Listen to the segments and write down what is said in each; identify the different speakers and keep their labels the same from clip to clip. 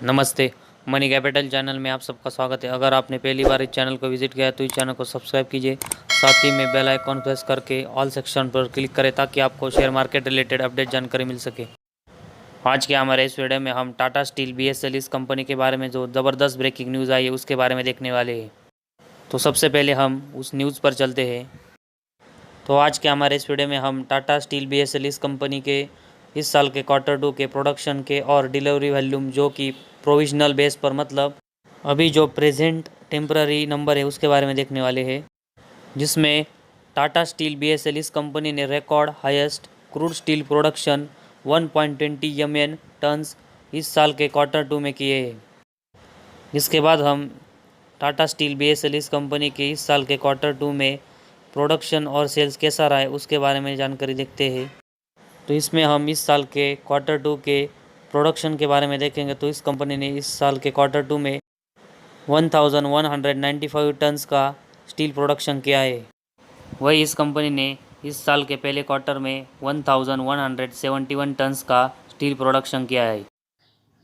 Speaker 1: नमस्ते। Money capital channel में आप सबका स्वागत है। अगर आपने पहली बार इस चैनल को विजिट किया है तो इस चैनल को सब्सक्राइब कीजिए, साथ ही में बेल आइकॉन प्रेस करके ऑल सेक्शन पर क्लिक करें ताकि आपको शेयर मार्केट रिलेटेड अपडेट जानकारी मिल सके। आज के हमारे इस वीडियो में हम टाटा स्टील BSL इस कंपनी के बारे में जो ज़बरदस्त ब्रेकिंग न्यूज़ आई है उसके बारे में देखने वाले हैं। तो सबसे पहले हम उस न्यूज़ पर चलते हैं। तो आज के हमारे इस वीडियो में हम टाटा स्टील BSL इस कंपनी के इस साल के Q2 के प्रोडक्शन के और डिलीवरी वॉल्यूम जो कि प्रोविजनल बेस पर मतलब अभी जो प्रेजेंट टेम्पररी नंबर है उसके बारे में देखने वाले हैं, जिसमें टाटा स्टील BSL इस कंपनी ने record highest crude steel production 1.20 million tonnes इस साल के Q2 में किए हैं। जिसके बाद हम टाटा स्टील BSL इस कंपनी के इस साल के Q2 में प्रोडक्शन और सेल्स कैसा रहा है उसके बारे में जानकारी देखते हैं। तो इसमें हम इस साल के Q2 के प्रोडक्शन के बारे में देखेंगे तो इस कंपनी ने इस साल के Q2 में 1195 टन्स का स्टील प्रोडक्शन किया है। वही इस कंपनी ने इस साल के पहले क्वार्टर में 1171 टन्स का स्टील प्रोडक्शन किया है,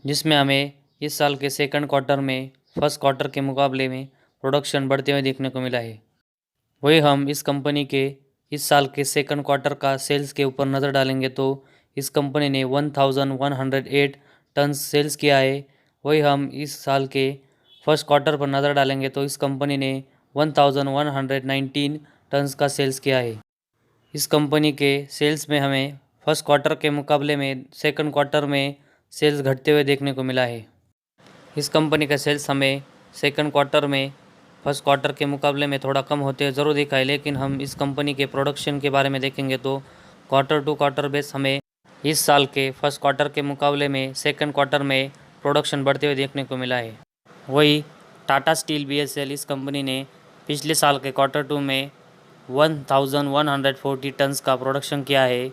Speaker 1: जिसमें हमें इस साल के सेकंड क्वार्टर में फर्स्ट क्वार्टर के मुकाबले में प्रोडक्शन बढ़ते हुए देखने को मिला है। वही हम इस कंपनी के इस साल के सेकंड क्वार्टर का सेल्स के ऊपर नज़र डालेंगे तो इस कंपनी ने 1108 टन सेल्स किया है। वही हम इस साल के फर्स्ट क्वार्टर पर नज़र डालेंगे तो इस कंपनी ने 1119 टन्स का सेल्स किया है। इस कंपनी के सेल्स में हमें फर्स्ट क्वार्टर के मुकाबले में सेकंड क्वार्टर में सेल्स घटते हुए देखने को मिला है। इस कंपनी का सेल्स हमें सेकंड क्वार्टर में फर्स्ट क्वार्टर के मुकाबले में थोड़ा कम होते हुए ज़रूर दिखा है, लेकिन हम इस कंपनी के प्रोडक्शन के बारे में देखेंगे तो Q2 बेस हमें इस साल के फर्स्ट क्वार्टर के मुकाबले में सेकंड क्वार्टर में प्रोडक्शन बढ़ते हुए देखने को मिला है। वही टाटा स्टील BSL इस कंपनी ने पिछले साल के Q2 में 1140 टन्स का प्रोडक्शन किया है।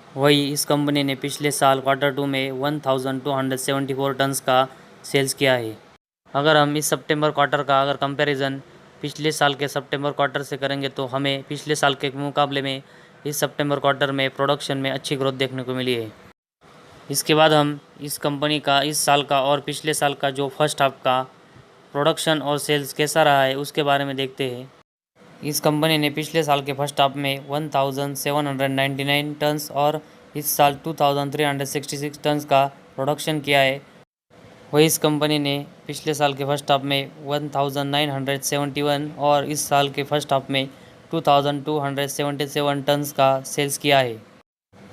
Speaker 1: वही इस कंपनी ने पिछले साल Q2 में 1274 टन्स का सेल्स किया है। अगर हम इस सितंबर क्वार्टर का अगर कंपैरिजन पिछले साल के सितंबर क्वार्टर से करेंगे तो हमें पिछले साल के मुकाबले में इस सितंबर क्वार्टर में प्रोडक्शन में अच्छी ग्रोथ देखने को मिली है। इसके बाद हम इस कंपनी का इस साल का और पिछले साल का जो फर्स्ट हाफ का प्रोडक्शन और सेल्स कैसा रहा है उसके बारे में देखते हैं। इस कंपनी ने पिछले साल के फर्स्ट हाफ में 1799 टन्स और इस साल 2366 टन्स का प्रोडक्शन किया है। वही इस कंपनी ने पिछले साल के फर्स्ट हाफ में 1971 और इस साल के फर्स्ट हाफ में 2277 टन्स का सेल्स किया है।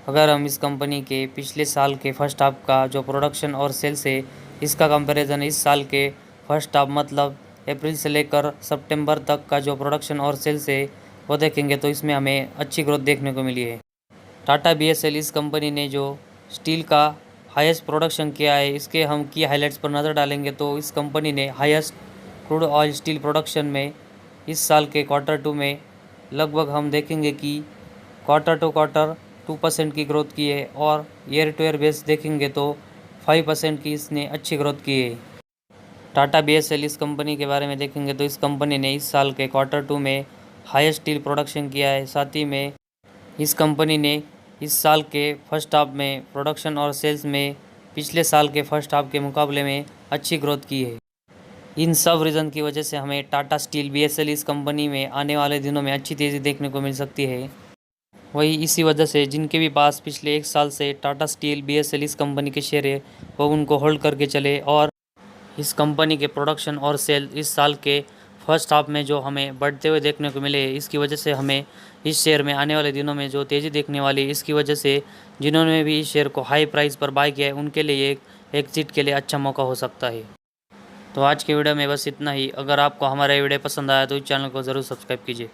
Speaker 1: अगर हम इस कंपनी के पिछले साल के फर्स्ट हाफ का जो प्रोडक्शन और सेल्स है इसका कंपैरिजन इस साल के फर्स्ट हाफ मतलब अप्रैल से लेकर सितंबर तक का जो प्रोडक्शन और सेल्स है वो देखेंगे तो इसमें हमें अच्छी ग्रोथ देखने को मिली है। टाटा BSL इस कंपनी ने जो स्टील का हाईएस्ट प्रोडक्शन किया है इसके हम की हाइलाइट्स पर नज़र डालेंगे तो इस कंपनी ने highest crude oil steel production में इस साल के Q2 में लगभग हम देखेंगे कि Q2 2% की ग्रोथ की है और ईयर टू ईयर बेस देखेंगे तो 5% की इसने अच्छी ग्रोथ की है। टाटा BSL इस कंपनी के बारे में देखेंगे तो इस कंपनी ने इस साल के Q2 में हाईएस्ट स्टील प्रोडक्शन किया है। साथ ही में इस कंपनी ने इस साल के फर्स्ट हाफ में प्रोडक्शन और सेल्स में पिछले साल के फर्स्ट हाफ के मुकाबले में अच्छी ग्रोथ की है। इन सब रीज़न की वजह से हमें टाटा स्टील BSL इस कंपनी में आने वाले दिनों में अच्छी तेज़ी देखने को मिल सकती है। वही इसी वजह से जिनके भी पास पिछले एक साल से टाटा स्टील BSL इस कंपनी के शेयर है वो उनको होल्ड करके चले और इस कंपनी के प्रोडक्शन और सेल इस साल के फर्स्ट हाफ में जो हमें बढ़ते हुए देखने को मिले इसकी वजह से हमें इस शेयर में आने वाले दिनों में जो तेज़ी देखने वाली है इसकी वजह से जिन्होंने भी इस शेयर को हाई प्राइस पर बाय किया है उनके लिए एक एग्जिट के लिए अच्छा मौका हो सकता है। तो आज के वीडियो में बस इतना ही। अगर आपको हमारा वीडियो पसंद आया तो इस चैनल को ज़रूर सब्सक्राइब कीजिए।